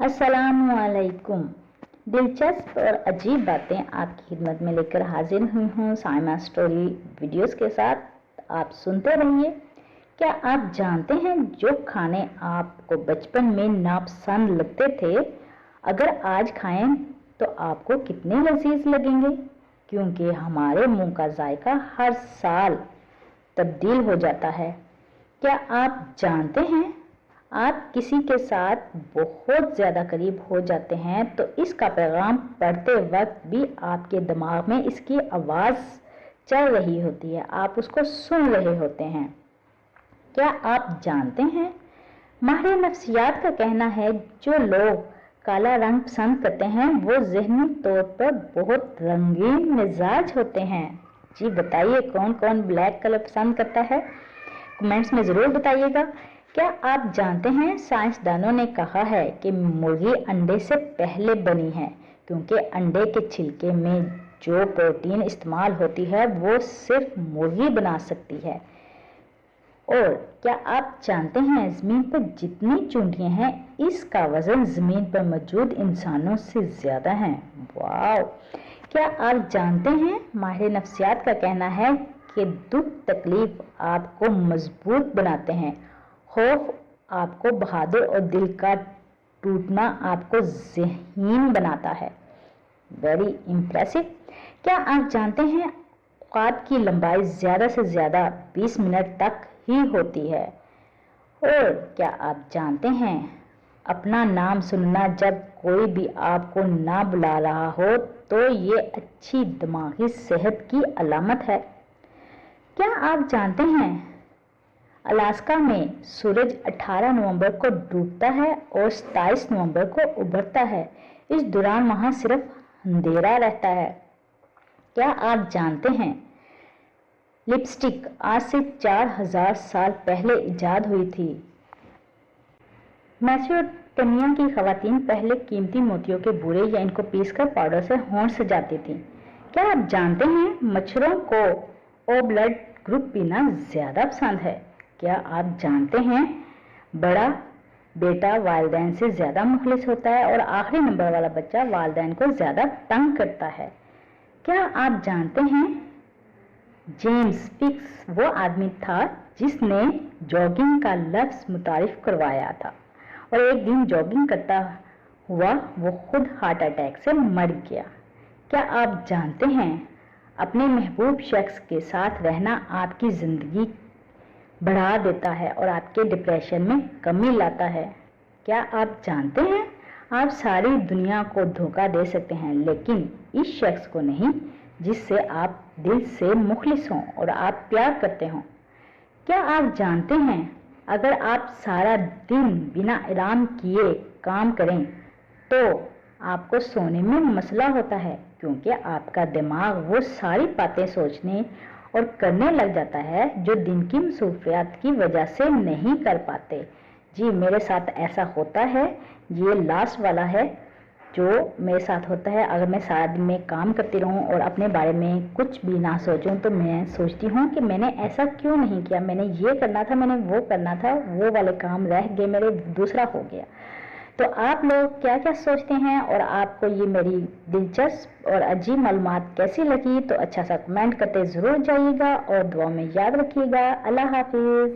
अस्सलामुअलैकुम। दिलचस्प और अजीब बातें आपकी खिदमत में लेकर हाजिर हुई हूँ साइमा स्टोरी वीडियोस के साथ। आप सुनते रहिए। क्या आप जानते हैं जो खाने आपको बचपन में नापसंद लगते थे, अगर आज खाएं तो आपको कितने लजीज लगेंगे? क्योंकि हमारे मुंह का जायका हर साल तब्दील हो जाता है। क्या आप जानते हैं, आप किसी के साथ बहुत ज़्यादा करीब हो जाते हैं तो इसका पैगाम पढ़ते वक्त भी आपके दिमाग में इसकी आवाज़ चल रही होती है, आप उसको सुन रहे होते हैं। क्या आप जानते हैं, माहिर नफ्सियात का कहना है जो लोग काला रंग पसंद करते हैं वो ज़हनी तौर पर बहुत रंगीन मिजाज होते हैं। जी बताइए, कौन कौन ब्लैक कलर पसंद करता है? कमेंट्स में ज़रूर बताइएगा। क्या आप जानते हैं, साइंसदानों ने कहा है कि मुर्गी अंडे से पहले बनी है, क्योंकि अंडे के छिलके में जो प्रोटीन इस्तेमाल होती है वो सिर्फ मुर्गी बना सकती है। और क्या आप जानते हैं, ज़मीन पर जितनी चूंटियां हैं इसका वजन ज़मीन पर मौजूद इंसानों से ज़्यादा है। वाह! क्या आप जानते हैं, माहिर नफ्सियात का कहना है कि दुख तकलीफ आपको मजबूत बनाते हैं, खौफ आपको बहादुर और दिल का टूटना आपको ज़हीन बनाता है। Very impressive. क्या आप जानते हैं, ख्वाब की लंबाई ज़्यादा से ज़्यादा 20 मिनट तक ही होती है। और क्या आप जानते हैं, अपना नाम सुनना जब कोई भी आपको ना बुला रहा हो तो ये अच्छी दिमागी सेहत की अलामत है। क्या आप जानते हैं, अलास्का में सूरज 18 नवंबर को डूबता है और 27 नवंबर को उभरता है। इस दौरान वहां सिर्फ अंधेरा रहता है। क्या आप जानते हैं, लिपस्टिक आज से 4000 साल पहले इजाद हुई थी। मेसोपोटामिया की खवातीन पहले कीमती मोतियों के बूरे या इनको पीसकर पाउडर से होंठ सजाती थी। क्या आप जानते हैं, मच्छरों को ओ ब्लड ग्रुप पीना ज्यादा पसंद है। क्या आप जानते हैं, बड़ा बेटा वालिदैन से ज्यादा मुखलिस होता है और आखिरी नंबर वाला बच्चा वालिदैन को ज्यादा तंग करता है। क्या आप जानते हैं, जेम्स फिक्स वो आदमी था जिसने जॉगिंग का लफ्ज मुतारिफ करवाया था और एक दिन जॉगिंग करता हुआ वो खुद हार्ट अटैक से मर गया। क्या आप जानते हैं, अपने महबूब शख्स के साथ रहना आपकी ज़िंदगी बढ़ा देता है और आपके डिप्रेशन में कमी लाता है। क्या आप जानते हैं, आप सारी दुनिया को धोखा दे सकते हैं लेकिन इस शख्स को नहीं जिससे आप दिल से मुखलिस हों और आप प्यार करते हों। क्या आप जानते हैं, अगर आप सारा दिन बिना आराम किए काम करें तो आपको सोने में मसला होता है, क्योंकि आपका दिमाग वो सारी बातें सोचने और करने लग जाता है जो दिन की मसरूफियात की वजह से नहीं कर पाते। जी मेरे साथ ऐसा होता है। ये लास्ट वाला है जो मेरे साथ होता है। अगर मैं सारा दिन में काम करती रहूं और अपने बारे में कुछ भी ना सोचूं तो मैं सोचती हूं कि मैंने ऐसा क्यों नहीं किया, मैंने ये करना था, मैंने वो करना था, वो वाले काम रह गए मेरे, दूसरा हो गया। तो आप लोग क्या क्या सोचते हैं और आपको ये मेरी दिलचस्प और अजीब मालूमात कैसी लगी, तो अच्छा सा कमेंट करते ज़रूर जाइएगा और दुआ में याद रखिएगा। अल्लाह हाफिज़।